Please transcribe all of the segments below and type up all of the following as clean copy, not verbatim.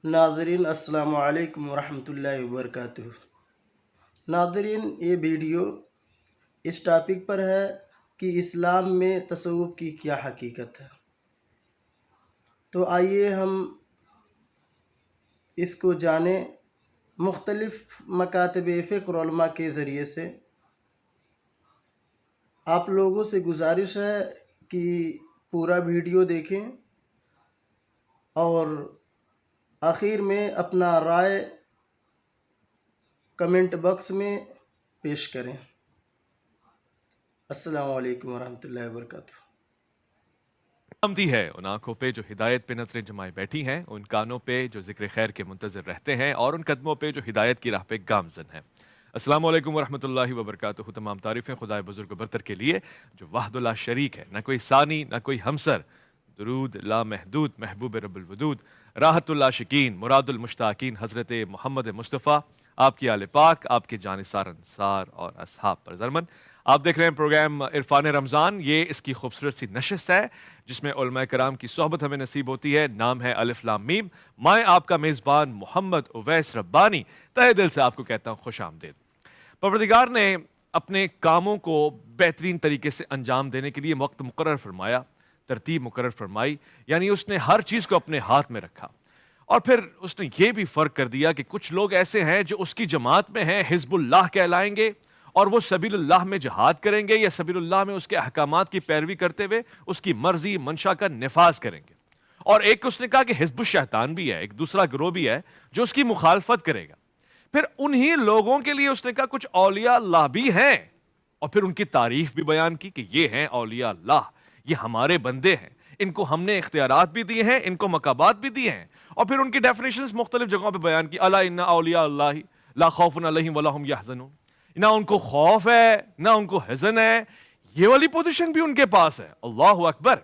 ناظرین السلام علیکم ورحمۃ اللہ وبرکاتہ۔ ناظرین، یہ ویڈیو اس ٹاپک پر ہے کہ اسلام میں تصوف کی کیا حقیقت ہے۔ تو آئیے ہم اس کو جانیں۔ مختلف مکاتب فقہ اور علماء کے ذریعے سے آپ لوگوں سے گزارش ہے کہ پورا ویڈیو دیکھیں اور آخر میں اپنا رائے کمنٹ باکس میں پیش کریں۔ السلام علیکم ورحمۃ اللہ وبرکاتہ۔ سلامتی ہے ان آنکھوں پہ جو ہدایت پہ نظریں جمائے بیٹھی ہیں، ان کانوں پہ جو ذکر خیر کے منتظر رہتے ہیں، اور ان قدموں پہ جو ہدایت کی راہ پہ گامزن ہیں۔ السلام علیکم ورحمۃ اللہ وبرکاتہ۔ تمام تعریفیں خدائے بزرگ و برتر کے لیے جو وحد لا شریک ہے، نہ کوئی ثانی نہ کوئی ہمسر۔ درود لا محدود محبوب رب الودود، راحت اللہ شکین مراد المشتاقین حضرت محمد مصطفیٰ، آپ کی آل پاک، آپ کے جانثار انصار اور اصحاب پر زرمن۔ آپ دیکھ رہے ہیں پروگرام عرفان رمضان۔ یہ اس کی خوبصورت سی نشست ہے جس میں علماء کرام کی صحبت ہمیں نصیب ہوتی ہے۔ نام ہے الف لام میم۔ میں آپ کا میزبان محمد اویس ربانی تہہ دل سے آپ کو کہتا ہوں خوش آمدید۔ پروردگار نے اپنے کاموں کو بہترین طریقے سے انجام دینے کے لیے وقت مقرر فرمایا، ترتیب مقرر فرمائی، یعنی اس نے ہر چیز کو اپنے ہاتھ میں رکھا۔ اور پھر اس نے یہ بھی فرق کر دیا کہ کچھ لوگ ایسے ہیں جو اس کی جماعت میں ہیں، حزب اللہ کہلائیں گے، اور وہ سبیل اللہ میں جہاد کریں گے یا سبیل اللہ میں اس کے احکامات کی پیروی کرتے ہوئے اس کی مرضی منشا کا نفاذ کریں گے۔ اور ایک اس نے کہا کہ حزب الشیطان بھی ہے، ایک دوسرا گروہ بھی ہے جو اس کی مخالفت کرے گا۔ پھر انہی لوگوں کے لیے اس نے کہا کچھ اولیاء اللہ بھی ہیں، اور پھر ان کی تعریف بھی بیان کی کہ یہ ہیں اولیاء اللہ، یہ ہمارے بندے ہیں، ان کو ہم نے اختیارات بھی دیے ہیں، ان کو مقامات بھی دیے ہیں۔ اور پھر ان کی ڈیفینیشنز مختلف جگہوں پہ بیان کی۔ الا ان اولیاء اللہ لا خوف علیہم ولا هم يحزنون، نہ ان کو خوف ہے نہ ان کو حزن ہے، یہ والی پوزیشن بھی ان کے پاس ہے۔ اللہ اکبر۔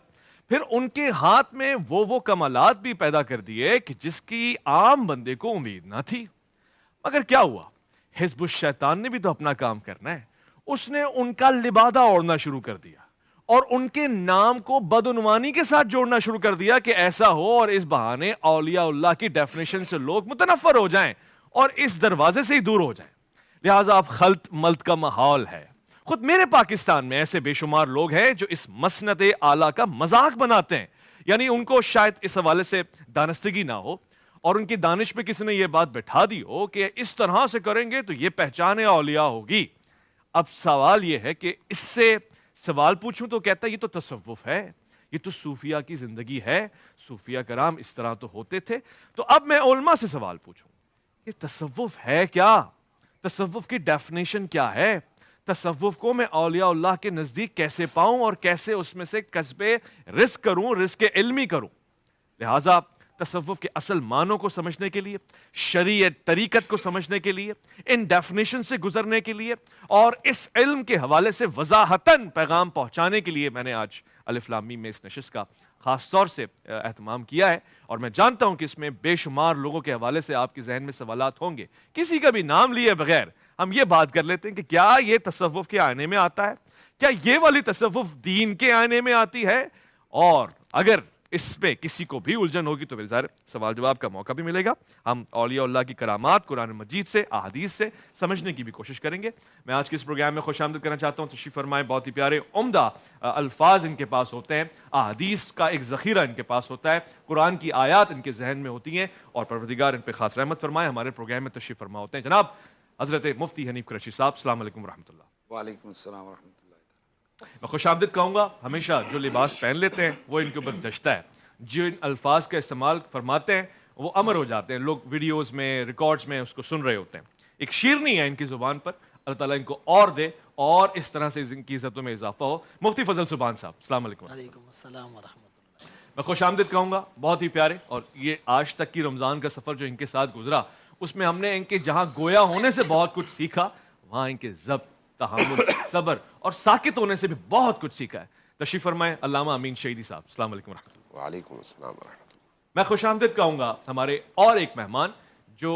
پھر ان کے ہاتھ میں وہ کمالات بھی پیدا کر دیے کہ جس کی عام بندے کو امید نہ تھی۔ مگر کیا ہوا؟ حزب الشیطان نے بھی تو اپنا کام کرنا ہے۔ اس نے ان کا لبادہ اوڑھنا شروع کر دیا اور ان کے نام کو بدعنوانی کے ساتھ جوڑنا شروع کر دیا کہ ایسا ہو اور اس بہانے اولیاء اللہ کی ڈیفینیشن سے لوگ متنفر ہو جائیں اور اس دروازے سے ہی دور ہو جائیں۔ لہٰذا اب خلط ملط کا ماحول ہے۔ خود میرے پاکستان میں ایسے بے شمار لوگ ہیں جو اس مسند اعلیٰ کا مذاق بناتے ہیں، یعنی ان کو شاید اس حوالے سے دانستگی نہ ہو اور ان کی دانش پہ کسی نے یہ بات بٹھا دی ہو کہ اس طرح سے کریں گے تو یہ پہچان اولیاء ہوگی۔ اب سوال یہ ہے کہ اس سے سوال پوچھوں تو کہتا ہے یہ تو تصوف ہے، یہ تو صوفیہ کی زندگی ہے، صوفیہ کرام اس طرح تو ہوتے تھے۔ تو اب میں علماء سے سوال پوچھوں، یہ تصوف ہے کیا؟ تصوف کی ڈیفینیشن کیا ہے؟ تصوف کو میں اولیاء اللہ کے نزدیک کیسے پاؤں اور کیسے اس میں سے کسب رزق کروں، رزق علمی کروں؟ لہٰذا تصوف کے اصل معنوں کو سمجھنے کے لیے، شریعت طریقت کو سمجھنے کے لیے، ان ڈیفینیشن سے گزرنے کے لیے اور اس علم کے حوالے سے وضاحتاً پیغام پہنچانے کے لیے میں نے آج الف لام میم میں اس نشست کا خاص طور سے اہتمام کیا ہے۔ اور میں جانتا ہوں کہ اس میں بے شمار لوگوں کے حوالے سے آپ کے ذہن میں سوالات ہوں گے۔ کسی کا بھی نام لیے بغیر ہم یہ بات کر لیتے ہیں کہ کیا یہ تصوف کے آئینے میں آتا ہے؟ کیا یہ والی تصوف دین کے آئینے میں آتی ہے؟ اور اگر اس میں کسی کو بھی الجھن ہوگی تو ظاہر سوال جواب کا موقع بھی ملے گا۔ ہم اولیاء اللہ کی کرامات قرآن مجید سے، احادیث سے سمجھنے کی بھی کوشش کریں گے۔ میں آج کے اس پروگرام میں خوش آمدید کرنا چاہتا ہوں، تشریف فرمائیں۔ بہت ہی پیارے عمدہ الفاظ ان کے پاس ہوتے ہیں، احادیث کا ایک ذخیرہ ان کے پاس ہوتا ہے، قرآن کی آیات ان کے ذہن میں ہوتی ہیں، اور پروردگار ان پہ خاص رحمت فرمائے۔ ہمارے پروگرام میں تشریف فرما ہوتے ہیں جناب حضرت مفتی حنیف قریشی صاحب۔ السلام علیکم ورحمۃ اللہ۔ وعلیکم السلام ورحمۃ اللہ۔ میں خوش آمدید کہوں گا۔ ہمیشہ جو لباس پہن لیتے ہیں وہ ان کے اوپر جچتا ہے، جن الفاظ کا استعمال فرماتے ہیں وہ امر ہو جاتے ہیں، لوگ ویڈیوز میں ریکارڈز میں اس کو سن رہے ہوتے ہیں۔ ایک شیرنی ہے ان کی زبان پر، اللہ تعالیٰ ان کو اور دے اور اس طرح سے ان کی عزتوں میں اضافہ ہو۔ مفتی فضل سبحان صاحب، السلام علیکم۔ وعلیکم السلام ورحمۃ اللہ۔ میں خوش آمدید کہوں گا، بہت ہی پیارے۔ اور یہ آج تک کی رمضان کا سفر جو ان کے ساتھ گزرا، اس میں ہم نے ان کے جہاں گویا ہونے سے بہت کچھ سیکھا، وہاں ان کے ضبط، تحمل، صبر اور ساکت ہونے سے بھی بہت کچھ سیکھا ہے۔ تشریف فرمائیں علامہ امین شہیدی صاحب۔ السلام علیکم ورحمۃ اللہ۔ وعلیکم السلام ورحمۃ اللہ۔ میں خوش آمدید کہوں گا ہمارے اور ایک مہمان جو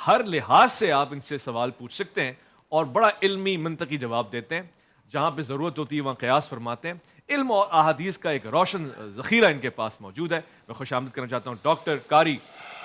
ہر لحاظ سے آپ ان سے سوال پوچھ سکتے ہیں اور بڑا علمی منطقی جواب دیتے ہیں، جہاں پہ ضرورت ہوتی ہے وہاں قیاس فرماتے ہیں۔ علم اور احادیث کا ایک روشن ذخیرہ ان کے پاس موجود ہے۔ میں خوش آمدید کرنا چاہتا ہوں ڈاکٹر قاری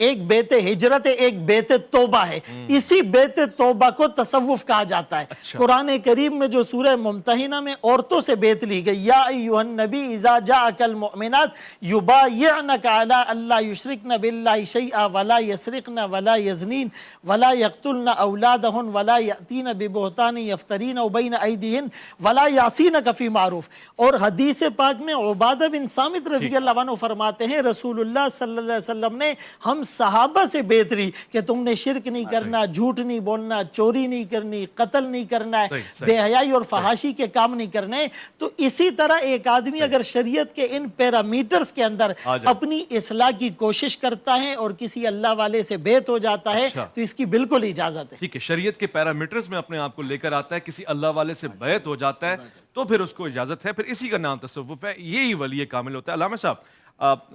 ایک بیت ہجرت ہے، ایک بیت توبہ ہے. اسی بیت توبہ کو تصوف کہا جاتا ہے. قرآن کریم میں جو سورہ ممتحنہ میں عورتوں سے بیت لی گئی، یا ایھا النبی اذا جاءک المؤمنات یبایعنک علی الا یشرکن باللہ شیئا ولا یسرقن ولا یزنین ولا یقتلن اولادہن ولا یأتین ببہتان یفترین بین ایدیہن ولا یعصینک فی معروف. اور حدیث پاک میں عبادہ بن صامت رضی اللہ عنہ فرماتے ہیں رسول اللہ صلی اللہ علیہ وسلم نے ہم صحابہ سے بیت لی کہ تم نے شرک نہیں کرنا، جھوٹ نہیں بولنا، چوری نہیں کرنی، قتل نہیں کرنا ہے، بے حیائی اور فحاشی کے کام نہیں کرنے. تو اسی طرح ایک آدمی اگر شریعت کے ان پیرامیٹرز کے اندر اپنی اصلاح کی کوشش کرتا ہے اور کسی اللہ والے سے بیت ہو جاتا ہے تو اس کی بالکل اجازت ہے. ٹھیک ہے، شریعت کے پیرامیٹرز میں اپنے آپ کو لے کر آتا ہے، کسی اللہ والے سے بیعت ہو جاتا ہے تو پھر اس کو اجازت ہے، پھر اسی کا نام تصوف ہے. یہی ولی کامل ہوتا ہے. علامہ صاحب،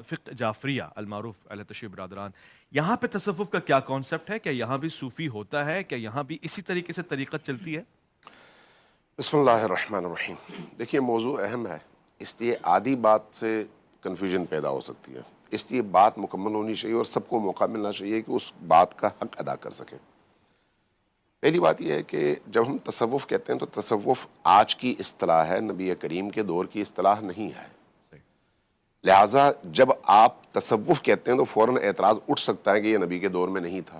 فقہ جعفریہ المعروف اہل تشیع برادران، یہاں پہ تصوف کا کیا کانسیپٹ ہے؟ کیا یہاں بھی صوفی ہوتا ہے؟ کیا یہاں بھی اسی طریقے سے طریقت چلتی ہے؟ بسم اللہ الرحمن الرحیم. دیکھیے موضوع اہم ہے، اس لیے آدھی بات سے کنفیوژن پیدا ہو سکتی ہے، اس لیے بات مکمل ہونی چاہیے اور سب کو موقع ملنا چاہیے کہ اس بات کا حق ادا کر سکیں. پہلی بات یہ ہے کہ جب ہم تصوف کہتے ہیں تو تصوف آج کی اصطلاح ہے، نبی کریم کے دور کی اصطلاح نہیں ہے. لہٰذا جب آپ تصوف کہتے ہیں تو فوراً اعتراض اٹھ سکتا ہے کہ یہ نبی کے دور میں نہیں تھا،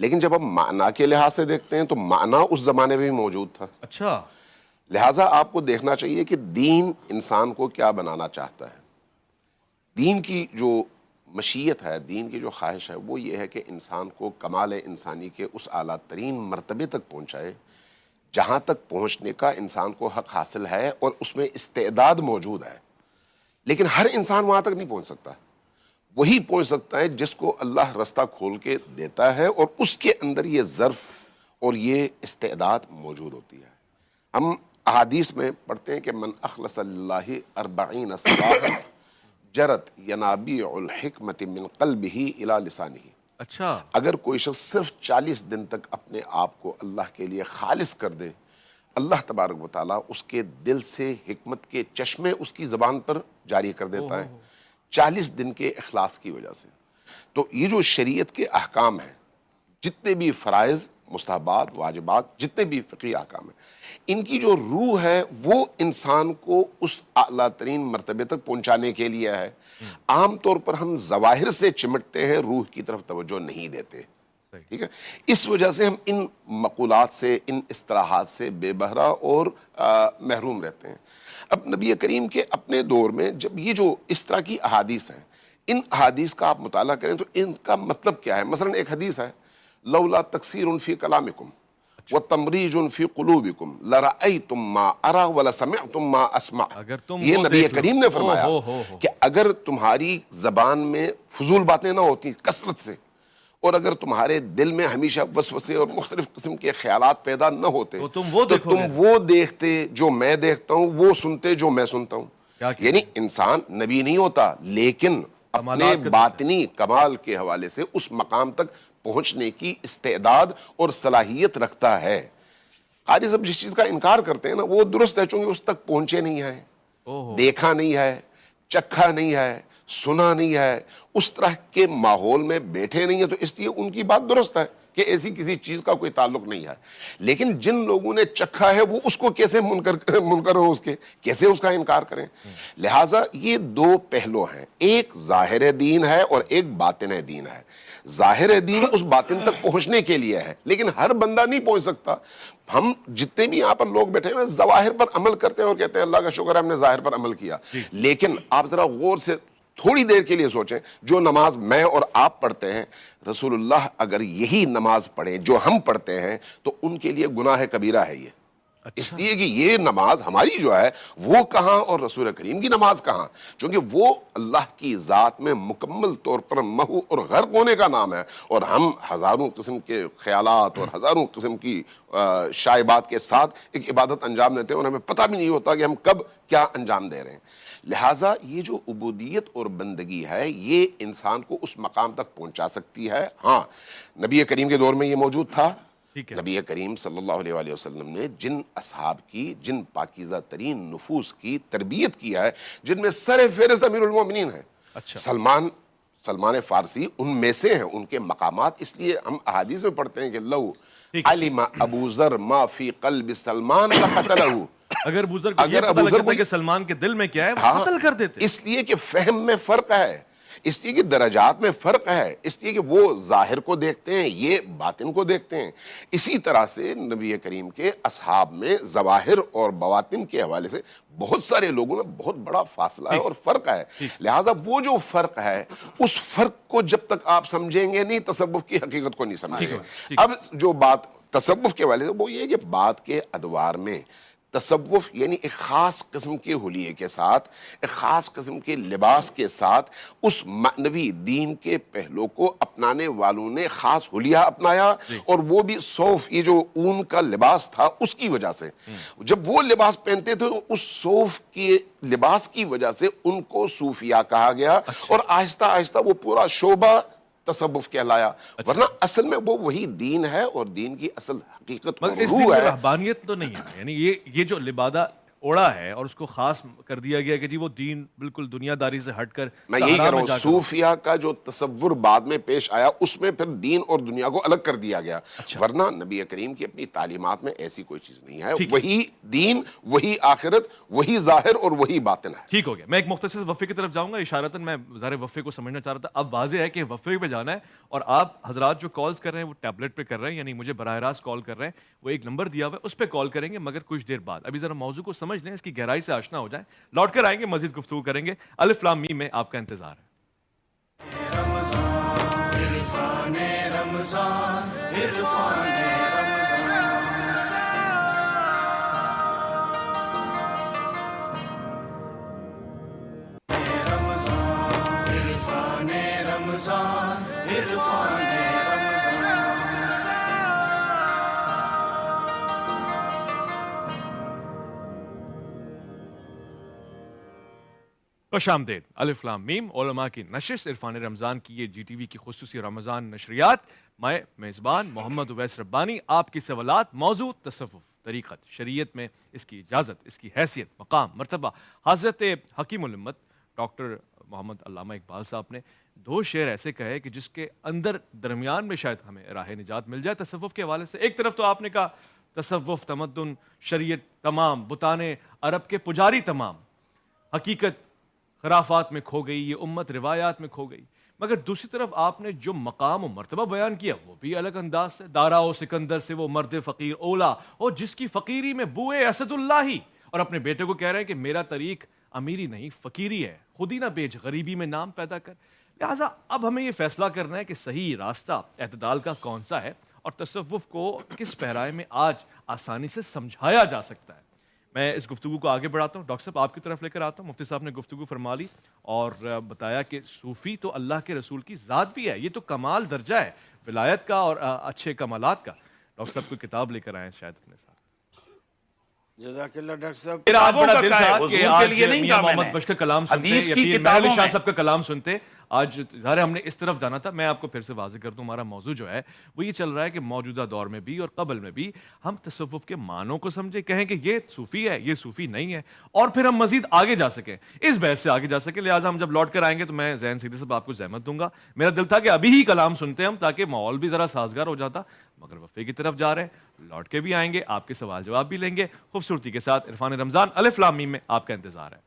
لیکن جب ہم معنی کے لحاظ سے دیکھتے ہیں تو معنی اس زمانے میں بھی موجود تھا. اچھا، لہٰذا آپ کو دیکھنا چاہیے کہ دین انسان کو کیا بنانا چاہتا ہے. دین کی جو مشیت ہے، دین کی جو خواہش ہے، وہ یہ ہے کہ انسان کو کمال انسانی کے اس اعلیٰ ترین مرتبے تک پہنچائے جہاں تک پہنچنے کا انسان کو حق حاصل ہے اور اس میں استعداد موجود ہے. لیکن ہر انسان وہاں تک نہیں پہنچ سکتا. وہی پہنچ سکتا ہے جس کو اللہ رستہ کھول کے دیتا ہے اور اس کے اندر یہ ظرف اور یہ استعداد موجود ہوتی ہے. ہم احادیث میں پڑھتے ہیں کہ من اخلص اللہ 40 صباحا جرت ینابیع الحکمت من قلبہ الی لسانہ. اچھا، اگر کوئی شخص صرف 40 دن تک اپنے آپ کو اللہ کے لیے خالص کر دے، اللہ تبارک و تعالیٰ اس کے دل سے حکمت کے چشمے اس کی زبان پر جاری کر دیتا ہے 40 دن کے اخلاص کی وجہ سے. تو یہ جو شریعت کے احکام ہیں، جتنے بھی فرائض، مستحبات، واجبات، جتنے بھی فقہی احکام ہیں، ان کی جو روح ہے وہ انسان کو اس اعلیٰ ترین مرتبے تک پہنچانے کے لیے ہے. عام طور پر ہم ظواہر سے چمٹتے ہیں، روح کی طرف توجہ نہیں دیتے. ٹھیک ہے، اس وجہ سے ہم ان مقولات سے، ان اصطلاحات سے بے بہرہ اور محروم رہتے ہیں. اب نبی کریم کے اپنے دور میں جب یہ جو اس طرح کی احادیث ہیں، ان احادیث کا آپ مطالعہ کریں تو ان کا مطلب کیا ہے. مثلا ایک حدیث ہے، لولا تقصیر فی کلامکم وتمریج فی قلوبکم لرأیتم ما ارى ولسمعتم ما اسمع. یہ نبی کریم نے فرمایا کہ اگر تمہاری زبان میں فضول باتیں نہ ہوتی کثرت سے، اور اگر تمہارے دل میں ہمیشہ وسوسے اور مختلف قسم کے خیالات پیدا نہ ہوتے تو تم وہ دیکھتے جو میں دیکھتا ہوں، وہ سنتے جو میں سنتا ہوں. یعنی انسان نبی نہیں ہوتا لیکن اپنے باطنی کمال کے حوالے سے اس مقام تک پہنچنے کی استعداد اور صلاحیت رکھتا ہے. قاری صاحب جس چیز کا انکار کرتے ہیں نا، وہ درست ہے، چونکہ اس تک پہنچے نہیں ہیں، دیکھا نہیں ہے، چکھا نہیں ہے، سنا نہیں ہے، اس طرح کے ماحول میں بیٹھے نہیں ہیں، تو اس لیے ان کی بات درست ہے کہ ایسی کسی چیز کا کوئی تعلق نہیں ہے. لیکن جن لوگوں نے چکھا ہے وہ اس کو کیسے منکر ہو، اس کے کیسے اس کا انکار کریں. لہٰذا یہ دو پہلو ہیں، ایک ظاہر دین ہے اور ایک باطن دین ہے. ظاہر دین اس باطن تک پہنچنے کے لیے ہے، لیکن ہر بندہ نہیں پہنچ سکتا. ہم جتنے بھی یہاں پر لوگ بیٹھے ہیں ظواہر پر عمل کرتے ہیں اور کہتے ہیں اللہ کا شکر ہے ہم نے ظاہر پر عمل کیا. لیکن آپ ذرا غور سے تھوڑی دیر کے لیے سوچیں، جو نماز میں اور آپ پڑھتے ہیں، رسول اللہ اگر یہی نماز پڑھیں جو ہم پڑھتے ہیں تو ان کے لیے گناہ کبیرہ ہے یہ. اس لیے کہ یہ نماز ہماری جو ہے وہ کہاں اور رسول کریم کی نماز کہاں، چونکہ وہ اللہ کی ذات میں مکمل طور پر محو اور غرق ہونے کا نام ہے، اور ہم ہزاروں قسم کے خیالات اور ہزاروں قسم کی شائبات کے ساتھ ایک عبادت انجام دیتے ہیں اور ہمیں پتہ بھی نہیں ہوتا کہ ہم کب کیا انجام دے رہے ہیں. لہٰذا یہ جو عبودیت اور بندگی ہے یہ انسان کو اس مقام تک پہنچا سکتی ہے. ہاں، نبی کریم کے دور میں یہ موجود تھا. نبی کریم صلی اللہ علیہ وآلہ وسلم نے جن اصحاب کی، جن پاکیزہ ترین نفوس کی تربیت کیا ہے، جن میں سر فہرست امیر المومنین ہے. سلمان سلمان فارسی ان میں سے ہیں، ان کے مقامات، اس لیے ہم احادیث میں پڑھتے ہیں کہ لو علم ابو ذر ما فی قلب سلمان لقتلہ، اگر ابو ذر کو یہ پتہ لگ جاتا ہے کہ سلمان کے دل میں کیا ہے وہ قتل کر دیتے. اس لیے کہ فہم میں فرق ہے، اس لیے کہ درجات میں فرق ہے، اس لیے کہ وہ ظاہر کو دیکھتے ہیں، یہ باطن کو دیکھتے ہیں. اسی طرح سے نبی کریم کے اصحاب میں ظواہر اور بواطن کے حوالے سے بہت سارے لوگوں میں بہت بڑا فاصلہ ہے اور فرق ہے. لہٰذا وہ جو فرق ہے اس فرق کو جب تک آپ سمجھیں گے نہیں، تصوف کی حقیقت کو نہیں سمجھیں گے. اب جو بات تصوف کے حوالے سے وہ یہ ہے کہ بات کے ادوار میں تصوف یعنی ایک خاص قسم کے حلیے کے ساتھ، ایک خاص قسم کے لباس کے ساتھ اس معنوی دین کے پہلو کو اپنانے والوں نے خاص حلیہ اپنایا، اور وہ بھی صوف، یہ جو اون کا لباس تھا اس کی وجہ سے. جب وہ لباس پہنتے تھے تو اس صوف کے لباس کی وجہ سے ان کو صوفیہ کہا گیا، اور آہستہ آہستہ وہ پورا شعبہ تصوف کہلایا. ورنہ اصل میں وہ وہی دین ہے، اور دین کی اصل حقیقت اور مگر اس روح دن میں ہے. رہبانیت تو نہیں ہے، یعنی یہ جو لبادہ اوڑا ہے اور اس کو خاص کر دیا گیا کہ جی وہ دین بالکل دنیا داری سے ہٹ کر میں یہی کہہ رہا ہوں، صوفیہ کا جو تصور بعد میں پیش آیا اس میں پھر دین اور دنیا کو الگ کر دیا گیا. ورنہ نبی کریم کی اپنی تعلیمات میں ایسی کوئی چیز نہیں ہے. وہی دین، وہی آخرت، وہی ظاہر اور وہی باطن ہے. ٹھیک ہو گیا. میں ایک مختصر وقفے کی طرف جاؤں گا. اشارتاً میں ظاہر وقفے کو سمجھنا چاہ رہا تھا. اب واضح ہے کہ وقفے پہ جانا ہے، اور آپ حضرات جو کالز کر رہے ہیں وہ ٹیبلٹ پہ کر رہے ہیں، یعنی مجھے براہ راست کال کر رہے ہیں. وہ ایک نمبر دیا ہوا ہے، اس پہ کال کریں گے مگر کچھ دیر بعد. ابھی ذرا موضوع کو سمجھ لیں، اس کی گہرائی سے آشنا ہو جائیں، لوٹ کر آئیں گے، مزید گفتگو کریں گے. الف لام میم میں آپ کا انتظار ہے. خوش آمدید. الف لام میم علماء کی نشست عرفان رمضان کی یہ جی ٹی وی کی خصوصی رمضان نشریات. میں میزبان محمد اویس ربانی، آپ کی سوالات، موضوع تصوف، طریقت، شریعت میں اس کی اجازت، اس کی حیثیت، مقام، مرتبہ. حضرت حکیم الامت ڈاکٹر محمد علامہ اقبال صاحب نے 2 شعر ایسے کہے کہ جس کے اندر درمیان میں شاید ہمیں راہ نجات مل جائے تصوف کے حوالے سے. ایک طرف تو آپ نے کہا تصوف، تمدن، شریعت تمام، بتانے عرب کے پجاری تمام، حقیقت خرافات میں کھو گئی، یہ امت روایات میں کھو گئی. مگر دوسری طرف آپ نے جو مقام و مرتبہ بیان کیا وہ بھی الگ انداز سے. دارا و سکندر سے وہ مرد فقیر اولا، اور جس کی فقیری میں بوئے اسد اللہ ہی، اور اپنے بیٹے کو کہہ رہے ہیں کہ میرا طریق امیری نہیں فقیری ہے، خود ہی نہ بیچ غریبی میں نام پیدا کر. لہٰذا اب ہمیں یہ فیصلہ کرنا ہے کہ صحیح راستہ اعتدال کا کون سا ہے، اور تصوف کو کس پہرائے میں آج آسانی سے سمجھایا جا سکتا ہے. میں اس گفتگو کو آگے بڑھاتا ہوں. ڈاکٹر صاحب آپ کی طرف لے کر آتا ہوں. مفتی صاحب نے گفتگو فرما لی اور بتایا کہ صوفی تو اللہ کے رسول کی ذات بھی ہے، یہ تو کمال درجہ ہے ولایت کا اور اچھے کمالات کا. ڈاکٹر صاحب کوئی کتاب لے کر آئے شاید اپنے ساتھ. جزاک اللہ ڈاکٹر صاحب. میرا آج بڑا کتابوں دل کا کیا ہے؟ تھا حضور کہ کے آج لیے نہیں میاں کہا میں محمد نے. بشر کا کلام سنتے حدیث یا کی پھر کتابوں مہر علی شاہ میں. صاحب کا کلام سنتے. آج ظاہر ہم نے اس طرف جانا تھا. میں آپ کو پھر سے واضح کر دوں، ہمارا موضوع جو ہے وہ یہ چل رہا ہے کہ موجودہ دور میں بھی اور قبل میں بھی ہم تصوف کے معنوں کو سمجھیں، کہیں کہ یہ صوفی ہے، یہ صوفی نہیں ہے، اور پھر ہم مزید آگے جا سکیں، اس بحث سے آگے جا سکیں. لہٰذا ہم جب لوٹ کر آئیں گے تو میں ذہن سیدھی سے آپ کو زحمت دوں گا. میرا دل تھا کہ ابھی ہی کلام سنتے ہم تاکہ ماحول بھی ذرا سازگار ہو جاتا، مگر وفے کی طرف جا رہے ہیں. لوٹ کے بھی آئیں گے، آپ کے سوال جواب بھی لیں گے خوبصورتی کے ساتھ. عرفان رمضان الف لام میم میں آپ کا انتظار ہے.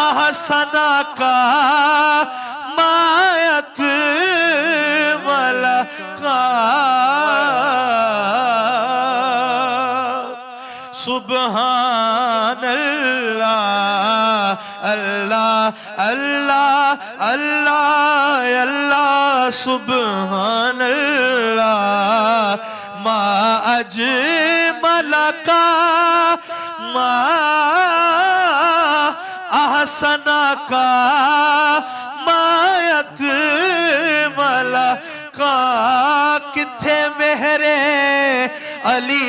ahsana ka mayak malaka Subhanallah Allah Allah Allah Allah Subhanallah ma ajmalaka ma ahsana ka mayak malaka kithe mehre Ali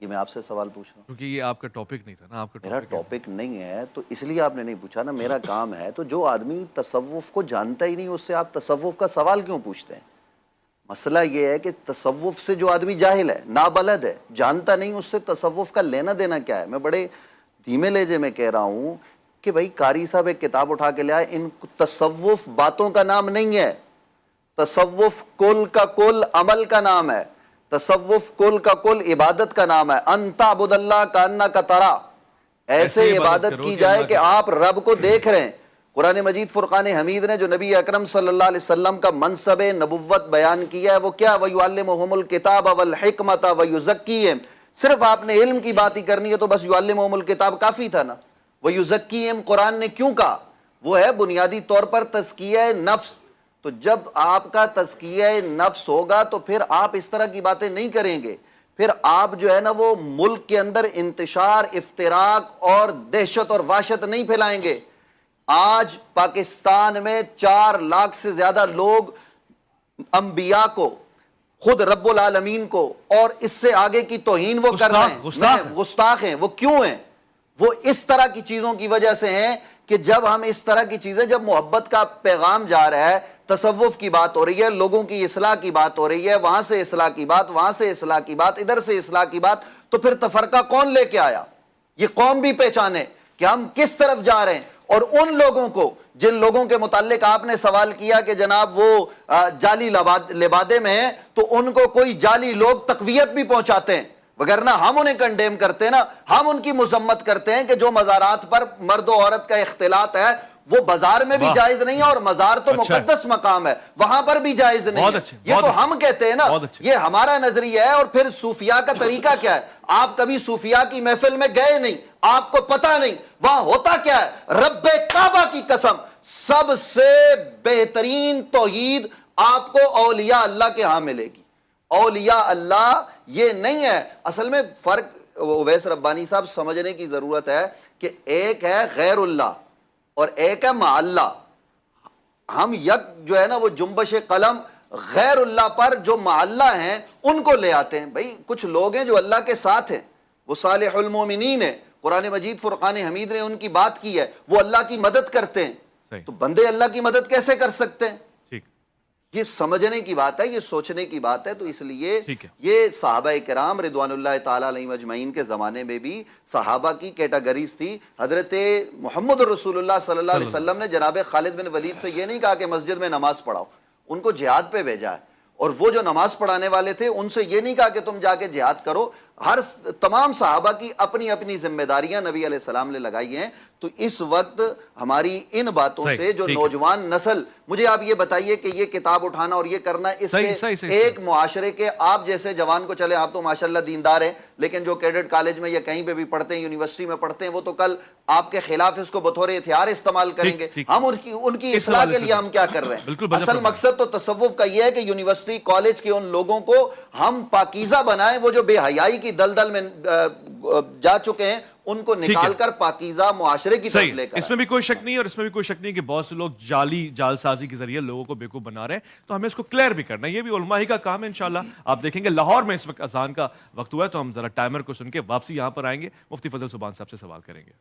یہ میں آپ سے سوال پوچھ رہا ہوں. کیونکہ یہ آپ کا ٹاپک نہیں تھا نا, آپ کا میرا ٹاپک ٹاپک نہیں ہے تو اس لیے آپ نے نہیں پوچھا نا, میرا کام ہے. تو جو آدمی تصوف کو جانتا ہی نہیں اس سے آپ تصوف کا سوال کیوں پوچھتے ہیں؟ مسئلہ یہ ہے کہ تصوف سے جو آدمی جاہل ہے, نابلد ہے, جانتا نہیں, اس سے تصوف کا لینا دینا کیا ہے؟ میں بڑے دھیمے لہجے میں کہہ رہا ہوں کہ بھائی قاری صاحب ایک کتاب اٹھا کے لے آئے, ان تصوف باتوں کا نام نہیں ہے, تصوف کل کا کل عمل کا نام ہے, تصوف کل کا کل عبادت کا نام ہے. انت عبد اللہ کانک ترا, ایسے عبادت کی جائے کہ آپ رب کو دیکھ رہے ہیں. قرآن مجید فرقان حمید نے جو نبی اکرم صلی اللہ علیہ وسلم کا منصب نبوت بیان کیا ہے وہ کیا؟ وَيُعَلِّمُهُمُ الْكِتَابَ وَالْحِكْمَةَ وَيُزَكِّيهِمْ. صرف آپ نے علم کی بات ہی کرنی ہے تو بس يُعَلِّمُهُمُ الْكِتَابَ کافی تھا نا. وَيُزَكِّيهِمْ قرآن نے کیوں کہا؟ وہ ہے بنیادی طور پر تزکیہ نفس. تو جب آپ کا تزکیہ نفس ہوگا تو پھر آپ اس طرح کی باتیں نہیں کریں گے. پھر آپ جو ہے نا وہ ملک کے اندر انتشار, افتراق اور دہشت اور وحشت نہیں پھیلائیں گے. آج پاکستان میں 4 لاکھ سے زیادہ لوگ انبیاء کو, خود رب العالمین کو اور اس سے آگے کی توہین وہ کر رہے ہیں, گستاخ ہیں. وہ کیوں ہیں؟ وہ اس طرح کی چیزوں کی وجہ سے ہیں کہ جب ہم اس طرح کی چیزیں, جب محبت کا پیغام جا رہا ہے, تصوف کی بات ہو رہی ہے, لوگوں کی اصلاح کی بات ہو رہی ہے, وہاں سے اصلاح کی بات, وہاں سے اصلاح کی بات, ادھر سے اصلاح کی بات, تو پھر تفرقہ کون لے کے آیا؟ یہ قوم بھی پہچانے کہ ہم کس طرف جا رہے ہیں. اور ان لوگوں کو جن لوگوں کے متعلق آپ نے سوال کیا کہ جناب وہ جعلی لبادے میں ہیں, تو ان کو کوئی جعلی لوگ تقویت بھی پہنچاتے ہیں, وگرنہ ہم انہیں کنڈیم کرتے ہیں نا, ہم ان کی مذمت کرتے ہیں کہ جو مزارات پر مرد و عورت کا اختلاط ہے وہ بازار میں بھی جائز نہیں ہے, اور مزار تو مقدس مقام ہے, وہاں پر بھی جائز نہیں ہے. یہ تو ہم کہتے ہیں نا, یہ ہمارا نظریہ ہے. اور پھر صوفیاء کا طریقہ کیا ہے؟ آپ کبھی صوفیاء کی محفل میں گئے نہیں, آپ کو پتہ نہیں وہاں ہوتا کیا ہے. رب کعبہ کی قسم, سب سے بہترین توحید آپ کو اولیاء اللہ کے ہاں ملے گی. اولیاء اللہ یہ نہیں ہے. اصل میں فرق اویس ربانی صاحب سمجھنے کی ضرورت ہے کہ ایک ہے غیر اللہ اور ایک ہے مع اللہ. ہم یک جو ہے نا وہ جنبش قلم غیر اللہ پر جو مع اللہ ہیں ان کو لے آتے ہیں. بھئی کچھ لوگ ہیں جو اللہ کے ساتھ ہیں, وہ صالح المومنین ہیں, قرآن مجید فرقان حمید نے ان کی بات کی ہے, وہ اللہ کی مدد کرتے ہیں. تو بندے اللہ کی مدد کیسے کر سکتے ہیں؟ یہ سمجھنے کی بات ہے, یہ سوچنے کی بات ہے. تو اس لیے یہ صحابہ کرام رضوان اللہ تعالیٰ علیہم اجمعین کے زمانے میں بھی صحابہ کی کیٹاگریز تھی. حضرت محمد رسول اللہ صلی اللہ علیہ وسلم نے جناب خالد بن ولید سے یہ نہیں کہا کہ مسجد میں نماز پڑھاؤ, ان کو جہاد پہ بھیجا ہے. اور وہ جو نماز پڑھانے والے تھے ان سے یہ نہیں کہا کہ تم جا کے جہاد کرو. تمام صحابہ کی اپنی اپنی ذمہ داریاں نبی علیہ السلام نے لگائی ہیں. تو اس وقت ہماری ان باتوں سے جو نوجوان نسل, مجھے آپ یہ بتائیے کہ یہ کتاب اٹھانا اور یہ کرنا, اس سے ایک معاشرے کے آپ جیسے جوان کو, چلے آپ تو ماشاءاللہ دیندار ہیں, لیکن جو کیڈٹ کالج میں یا کہیں پہ بھی پڑھتے ہیں, یونیورسٹی میں پڑھتے ہیں, وہ تو کل آپ کے خلاف اس کو بطور ہتھیار استعمال کریں گے. ہم ان کی اصلاح کے لیے ہم کیا کر رہے ہیں؟ اصل مقصد تو تصوف کا یہ ہے کہ یونیورسٹی کالج کے ان لوگوں کو ہم پاکیزہ بنائیں, وہ جو بے حیائی کی دلدل میں جا چکے ہیں ان کو نکال کر پاکیزہ معاشرے کی طرف لے کر. اس میں بھی کوئی شک نہیں ہے, اور اس میں بھی کوئی شک نہیں کہ بہت سے لوگ جال سازی کے ذریعے لوگوں کو بیوقوف بنا رہے ہیں. تو ہمیں اس کو کلیئر بھی کرنا ہے, یہ بھی علماء ہی کا کام ہے. انشاءاللہ آپ دیکھیں گے لاہور میں اس وقت اذان کا وقت ہوا ہے, تو ہم ذرا ٹائمر کو سن کے واپسی یہاں پر آئیں گے, مفتی فضل سبحان صاحب سے سوال کریں گے.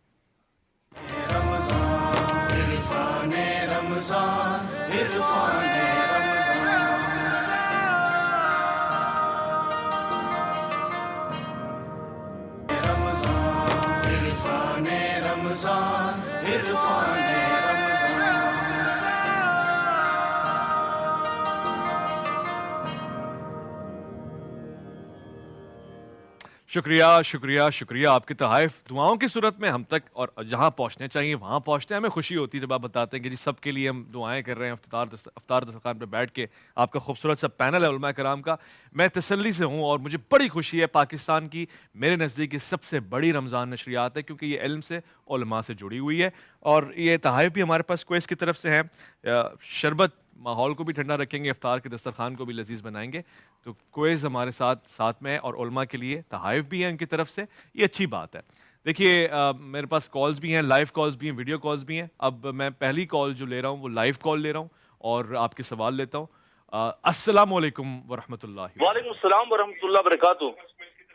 شکریہ شکریہ شکریہ. آپ کے تحائف دعاؤں کی صورت میں ہم تک اور جہاں پہنچنے چاہیے وہاں پہنچتے ہیں. ہمیں خوشی ہوتی ہے جب آپ بتاتے ہیں کہ جی سب کے لیے ہم دعائیں کر رہے ہیں. افطار دسترخوان پہ بیٹھ کے آپ کا خوبصورت سا پینل ہے علماء کرام کا. میں تسلی سے ہوں اور مجھے بڑی خوشی ہے. پاکستان کی میرے نزدیک یہ سب سے بڑی رمضان نشریات ہے, کیونکہ یہ علم سے علماء سے جڑی ہوئی ہے. اور یہ تحائف بھی ہمارے پاس کویس کی طرف سے ہیں. شربت ماحول کو بھی ٹھنڈا رکھیں گے, افطار کے دسترخوان کو بھی لذیذ بنائیں گے. تو کوئز ہمارے ساتھ میں ہے, اور علماء کے لیے تحائف بھی ہیں ان کی طرف سے. یہ اچھی بات ہے. دیکھیے میرے پاس کالز بھی ہیں, لائیو کالز بھی ہیں, ویڈیو کالز بھی ہیں. اب میں پہلی کال جو لے رہا ہوں وہ لائیو کال لے رہا ہوں اور آپ کے سوال لیتا ہوں. السلام علیکم ورحمۃ اللہ. وعلیکم السلام ورحمۃ اللہ وبرکاتہ.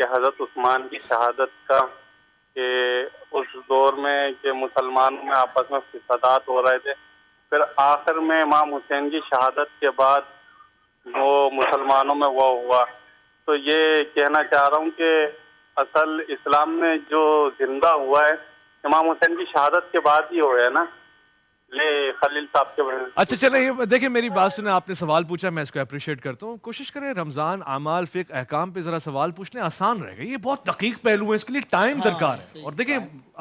کہ حضرت عثمان کی شہادت کا، کہ اس دور میں کہ مسلمانوں میں آپس میں فسادات ہو رہے تھے، پھر آخر میں امام حسین کی شہادت کے بعد وہ مسلمانوں میں وہ ہوا. تو یہ کہنا چاہ رہا ہوں کہ اصل اسلام میں جو زندہ ہوا ہے امام حسین کی شہادت کے بعد ہی ہوا ہے نا. یہ خلیل صاحب کے بارے میں. اچھا چلیں دیکھیں میری بات سنیں، آپ نے سوال پوچھا، میں اس کو اپریشیٹ کرتا ہوں. کوشش کریں رمضان، اعمال، فقہ، احکام پہ ذرا سوال پوچھنے آسان رہے گا. یہ بہت دقیق پہلو ہے، اس کے لیے ٹائم درکار ہے. اور دیکھیں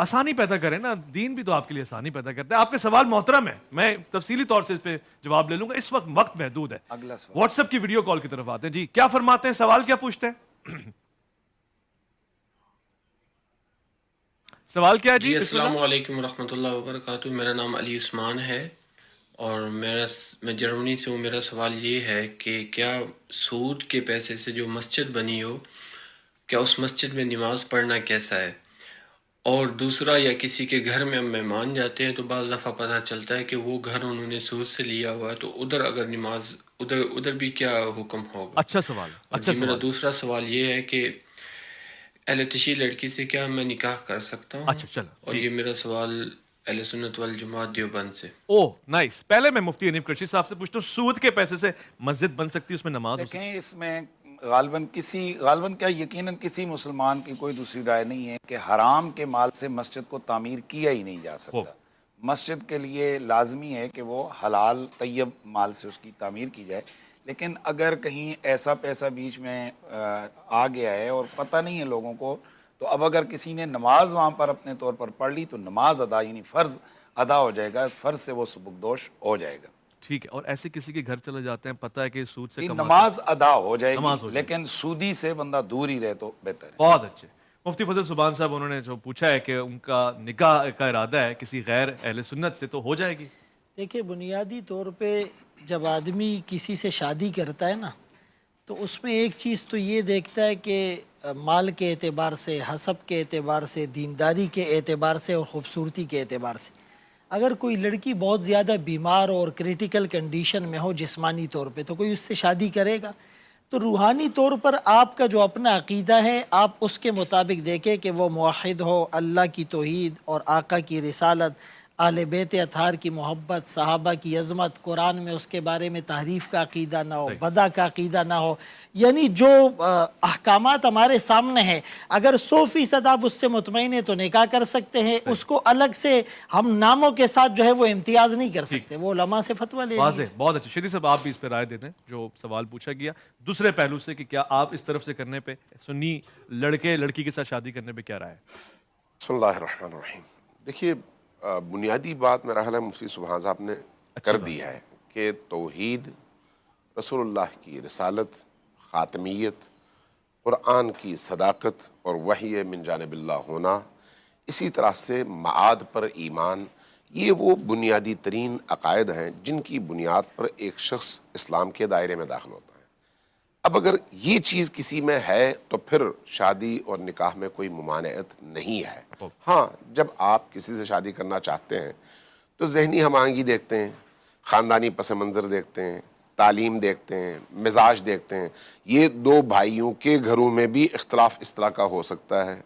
آسانی پیدا کریں نا، دین بھی تو آپ کے لیے آسانی پیدا کرتا ہے. آپ کے سوال محترم ہے، میں تفصیلی طور سے اس پہ جواب لے لوں گا. اس وقت محدود ہے. واٹس ایپ کی ویڈیو کال کی طرف آتے ہیں. جی کیا فرماتے ہیں، سوال کیا پوچھتے ہیں؟ سوال کیا ہے؟ جی السلام علیکم ورحمۃ اللہ وبرکاتہ. میرا نام علی عثمان ہے اور میں جرمنی سے ہوں. میرا سوال یہ ہے کہ کیا سود کے پیسے سے جو مسجد بنی ہو، کیا اس مسجد میں نماز پڑھنا کیسا ہے؟ اور دوسرا، یا کسی کے گھر میں ہم مہمان جاتے ہیں تو بعض دفعہ پتہ چلتا ہے کہ وہ گھر انہوں نے سود سے لیا ہوا ہے، تو ادھر اگر نماز ادھر بھی کیا حکم ہوگا؟ اچھا سوال. اچھا میرا دوسرا سوال یہ ہے کہ اہل تشیع لڑکی سے کیا میں نکاح کر سکتا ہوں؟ اچھا چلو. اور یہ میرا سوال اہل سنت والجماعت دیوبند سے. نائس. پہلے میں مفتی حنیف کرشی صاحب سے پوچھتا ہوں، سود کے پیسے سے مسجد بن سکتی ہے، اس میں نماز؟ دیکھیں اس میں غالباً کیا یقیناً کسی مسلمان کی کوئی دوسری رائے نہیں ہے کہ حرام کے مال سے مسجد کو تعمیر کیا ہی نہیں جا سکتا. مسجد کے لیے لازمی ہے کہ وہ حلال طیب مال سے اس کی تعمیر کی جائے. لیکن اگر کہیں ایسا پیسہ بیچ میں آ گیا ہے اور پتہ نہیں ہے لوگوں کو، تو اب اگر کسی نے نماز وہاں پر اپنے طور پر پڑھ لی تو نماز ادا، یعنی فرض ادا ہو جائے گا، فرض سے وہ سبکدوش ہو جائے گا. ٹھیک ہے. اور ایسے کسی کے گھر چلے جاتے ہیں، پتہ ہے کہ سود سے نماز ادا ہو جائے گی، لیکن سودی سے بندہ دور ہی رہے تو بہتر ہے. بہت اچھے. مفتی فضل سبحان صاحب انہوں نے جو پوچھا ہے کہ ان کا نکاح کا ارادہ ہے کسی غیر اہل سنت سے، تو ہو جائے گی؟ دیکھیں بنیادی طور پہ جب آدمی کسی سے شادی کرتا ہے نا، تو اس میں ایک چیز تو یہ دیکھتا ہے کہ مال کے اعتبار سے، حسب کے اعتبار سے، دینداری کے اعتبار سے اور خوبصورتی کے اعتبار سے. اگر کوئی لڑکی بہت زیادہ بیمار اور کریٹیکل کنڈیشن میں ہو جسمانی طور پہ، تو کوئی اس سے شادی کرے گا؟ تو روحانی طور پر آپ کا جو اپنا عقیدہ ہے، آپ اس کے مطابق دیکھیں کہ وہ موحد ہو، اللہ کی توحید اور آقا کی رسالت، اہل بیت اطہار کی محبت، صحابہ کی عظمت، قرآن میں اس کے بارے میں تحریف کا عقیدہ نہ ہو، بدع کا عقیدہ نہ ہو. یعنی جو احکامات ہمارے سامنے ہیں، اگر 100% آپ اس سے مطمئن ہیں تو نکاح کر سکتے ہیں. اس کو الگ سے ہم ناموں کے ساتھ جو ہے وہ امتیاز نہیں کر سکتے، وہ علماء سے فتویٰ لے لیجیے. بہت اچھا. شریف صاحب آپ بھی اس پہ رائے دیتے ہیں جو سوال پوچھا گیا دوسرے پہلو سے، کہ کیا آپ اس طرف سے کرنے پہ، سنی لڑکے لڑکی کے ساتھ شادی کرنے پہ کیا رائے ہے؟ بسم اللہ الرحمن الرحیم. دیکھیے بنیادی بات میرا خیال ہے مفتی سبحان صاحب نے کر دی ہے کہ توحید، رسول اللہ کی رسالت، خاتمیت، قرآن کی صداقت اور وحی من جانب اللہ ہونا، اسی طرح سے معاد پر ایمان، یہ وہ بنیادی ترین عقائد ہیں جن کی بنیاد پر ایک شخص اسلام کے دائرے میں داخل ہوتا ہے. اب اگر یہ چیز کسی میں ہے تو پھر شادی اور نکاح میں کوئی ممانعت نہیں ہے. ہاں جب آپ کسی سے شادی کرنا چاہتے ہیں تو ذہنی ہم آہنگی دیکھتے ہیں، خاندانی پس منظر دیکھتے ہیں، تعلیم دیکھتے ہیں، مزاج دیکھتے ہیں. یہ دو بھائیوں کے گھروں میں بھی اختلاف اس طرح کا ہو سکتا ہے،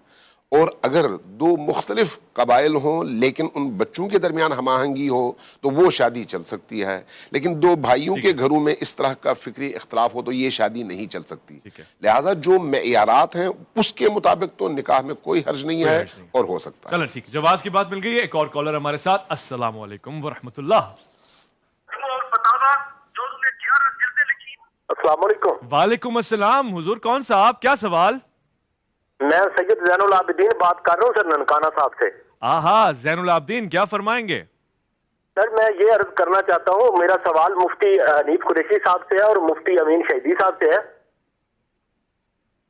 اور اگر دو مختلف قبائل ہوں لیکن ان بچوں کے درمیان ہم آہنگی ہو تو وہ شادی چل سکتی ہے. لیکن دو بھائیوں کے گھروں میں اس طرح کا فکری اختلاف ہو تو یہ شادی نہیں چل سکتی. لہٰذا جو معیارات ہیں اس کے مطابق تو نکاح میں کوئی حرج نہیں ہے اور ہو سکتا ہے. چلو ٹھیک، جواز کی بات مل گئی ہے. ایک اور کالر ہمارے ساتھ. السلام علیکم ورحمۃ اللہ. السلام علیکم. وعلیکم السلام. حضور کون سا آپ، کیا سوال؟ میں سید زین العابدین بات کر رہا ہوں سر، ننکانہ صاحب سے. زین العابدین کیا فرمائیں گے؟ سر میں یہ عرض کرنا چاہتا ہوں، میرا سوال مفتی حنیف قریشی صاحب سے ہے اور مفتی امین شہیدی صاحب سے ہے.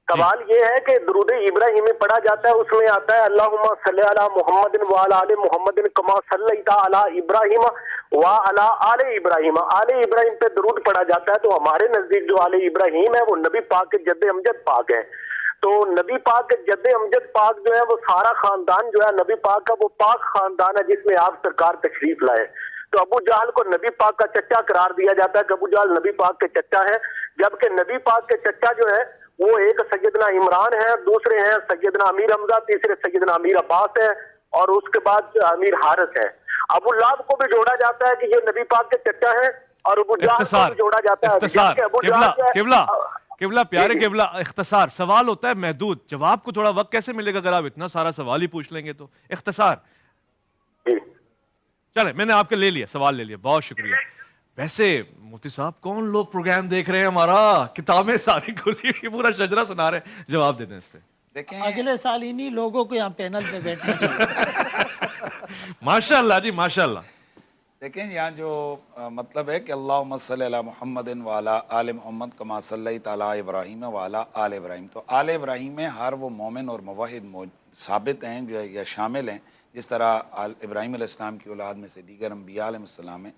سوال یہ ہے کہ درود ابراہیمی پڑھا جاتا ہے، اس میں آتا ہے اللہم صلی علی محمد وعلی آل محمد کما صلیت علی ابراہیم وعلی آل ابراہیم. آل ابراہیم پہ درود پڑھا جاتا ہے، تو ہمارے نزدیک جو آل ابراہیم ہے وہ نبی پاک کے جد امجد پاک ہے. تو نبی پاک کے جد امجد پاک جو ہے وہ سارا خاندان جو ہے نبی پاک کا وہ پاک خاندان ہے جس میں آپ سرکار تشریف لائے. تو ابو جہل کو نبی پاک کا چچا قرار دیا جاتا ہے کہ ابو جہل نبی پاک کے چچا ہے، جبکہ نبی پاک کے چچا جو ہے وہ ایک سیدنا عمران ہے، دوسرے ہیں سیدنا امیر حمزہ، تیسرے سیدنا امیر عباس ہے، اور اس کے بعد امیر حارث ہے۔ ابو لہب کو بھی جوڑا جاتا ہے کہ یہ نبی پاک کے چچا ہیں، اور ابو جہل کو بھی جوڑا جاتا ہے اختصار کہ ابو جہل جو ہے- قبلہ پیارے قبلہ، اختصار، سوال ہوتا ہے محدود، جواب کو تھوڑا وقت کیسے ملے گا اگر آپ اتنا سارا سوال ہی پوچھ لیں گے تو؟ اختصار چلے، میں نے آپ کا لے لیا، سوال لے لیا، بہت شکریہ۔ ویسے مفتی صاحب کون لوگ پروگرام دیکھ رہے ہیں ہمارا؟ کتابیں ساری کھلی ہوئی، پورا شجرہ سنا رہے ہیں، جواب دے دیں اس پہ۔ دیکھیں اگلے سال انہی لوگوں کو یہاں پینل پہ بیٹھنا چاہیے۔ ماشاء اللہ جی، ماشاء اللہ۔ دیکھیں یہاں جو مطلب ہے کہ اللہم صلی علی محمد وعلی آل محمد کما صلیت علی ابراہیم وعلی آل ابراہیم، تو آل ابراہیم میں ہر وہ مومن اور موحد ثابت ہیں جو یا شامل ہیں، جس طرح ابراہیم علیہ السلام کی اولاد میں سے دیگر انبیاء علیہ السلام ہیں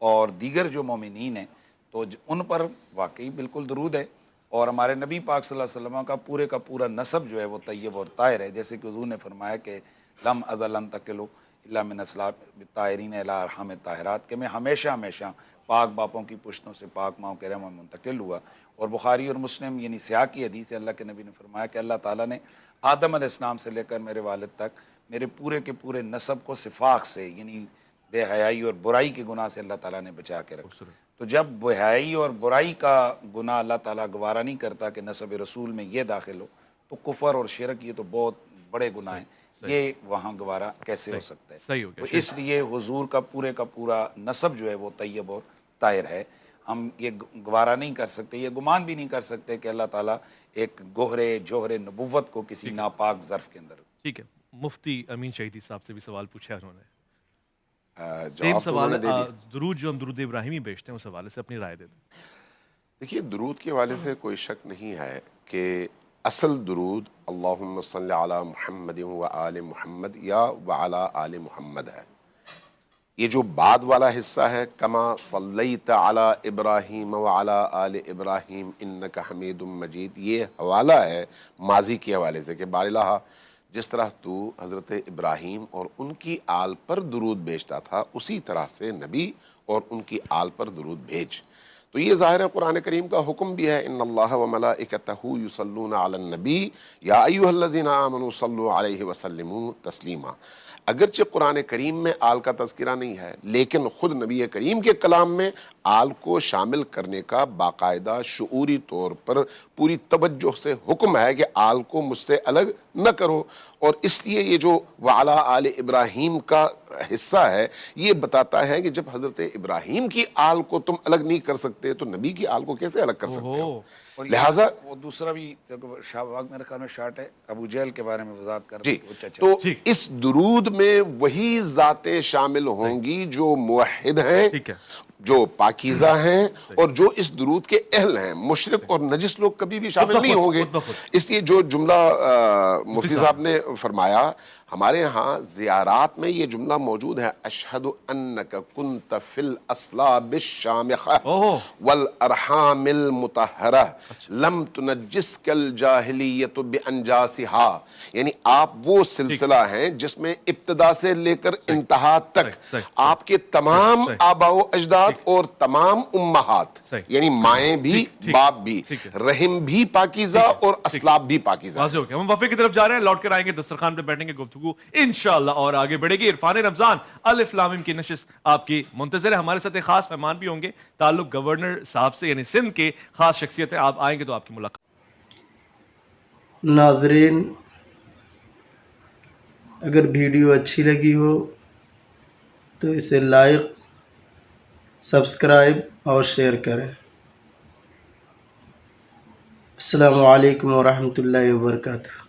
اور دیگر جو مومنین ہیں، تو ان پر واقعی بالکل درود ہے، اور ہمارے نبی پاک صلی اللہ علیہ وسلم کا پورا نسب جو ہے وہ طیب اور طاہر ہے، جیسے کہ حضور نے فرمایا کہ لم ازل انتقلوا الا من اصلاب الطاہرین الی ارحام الطاہرات، کہ میں ہمیشہ پاک باپوں کی پشتوں سے پاک ماؤں کے رحم میں منتقل ہوا۔ اور بخاری اور مسلم یعنی سیاق کی حدیث ہے، اللہ کے نبی نے فرمایا کہ اللہ تعالیٰ نے آدم علیہ السلام سے لے کر میرے والد تک میرے پورے کے پورے نسب کو صفاق سے، یعنی بے حیائی اور برائی کے گناہ سے اللہ تعالیٰ نے بچا کے رکھا۔ تو جب بے حیائی اور برائی کا گناہ اللہ تعالیٰ گوارا نہیں کرتا کہ نسب رسول میں یہ داخل ہو، تو کفر اور شرک یہ تو بہت بڑے گناہ ہیں، یہ وہاں گوارا کیسے ہو سکتا ہے؟ صحیح ہو گیا۔ تو اس لیے حضور کا پورا نسب جو ہے وہ طیب اور طاہر ہے۔ ہم یہ گوارا نہیں کر سکتے، یہ گمان بھی نہیں کر سکتے کہ اللہ تعالیٰ ایک جوہر نبوت کو کسی ناپاک ظرف کے اندر۔ ٹھیک ہے، مفتی امین شہیدی صاحب سے بھی سوال پوچھا انہوں نے، جواب تو سوال انہوں نے دے دیا۔ درود جو ہم درود ابراہیمی بیچتے ہیں اس حوالے سے اپنی رائے دے دیں۔ دیکھیے، درود کے حوالے سے کوئی شک نہیں ہے کہ اصل درود اللہم صلی علی محمد و آل محمد یا وعلی آل محمد ہے۔ یہ جو بعد والا حصہ ہے کما صلیت علی ابراہیم وعلی آل ابراہیم انک حمید مجید، یہ حوالہ ہے ماضی کے حوالے سے کہ بارالہ جس طرح تو حضرت ابراہیم اور ان کی آل پر درود بھیجتا تھا، اسی طرح سے نبی اور ان کی آل پر درود بھیج۔ تو یہ ظاہر ہے قرآن کریم کا حکم بھی ہے، ان اللہ و ملائکتہ یصلون علی النبی یا ایھا الذین آمنوا صلوا علیہ وسلموا تسلیما۔ اگرچہ قرآن کریم میں آل کا تذکرہ نہیں ہے، لیکن خود نبی کریم کے کلام میں آل کو شامل کرنے کا باقاعدہ شعوری طور پر پوری توجہ سے حکم ہے کہ آل کو مجھ سے الگ نہ کرو، اور اس لیے یہ جو وعلی آل ابراہیم کا حصہ ہے یہ بتاتا ہے کہ جب حضرت ابراہیم کی آل کو تم الگ نہیں کر سکتے تو نبی کی آل کو کیسے الگ کر سکتے ہو؟ لہٰذا وہ دوسرا بھی شاہباگ میرے خیال میں شارٹ ہے، ابو جہل کے بارے میں وضاحت کر جی، تو اس درود میں وہی ذاتیں شامل ہوں گی جو موحد ہیں، جو پاکیزہ ہیں، اور جو اس درود کے اہل ہیں۔ مشرک اور نجس لوگ کبھی بھی شامل نہیں ہوں گے۔ اس لیے جو جملہ مفتی صاحب نے فرمایا، ہمارے ہاں زیارات میں یہ جملہ موجود ہے، اشہد انک کنت فی الاصلاب الشامخہ والارحام المطہرہ لم تنجسک الجاہلیت بانجاسہا، یعنی آپ وہ سلسلہ ہیں جس میں ابتدا سے لے کر انتہا تک آپ کے تمام آباء و اجداد اور تمام امہات، یعنی مائیں بھی باپ بھی، رحم بھی پاکیزہ اور اسلاب بھی پاکیزہ۔ واضح ہو گیا۔ ہم وفے کی طرف جا رہے ہیں، لوٹ کر آئیں گے، دسترخوان پہ بیٹھیں گے، گفتگو انشاءاللہ اور آگے بڑھے گی۔ عرفان رمضان الف لام میم کی نشست آپ کی منتظر ہے۔ ہمارے ساتھ ایک خاص مہمان بھی ہوں گے، تعلق گورنر صاحب سے، یعنی سندھ کے خاص شخصیت ہے۔ آپ آئیں گے تو آپ کی ملاقات۔ ناظرین، اگر ویڈیو اچھی لگی ہو تو اسے لائک، سبسکرائب اور شیئر کریں۔ السلام علیکم ورحمۃ اللہ وبرکاتہ۔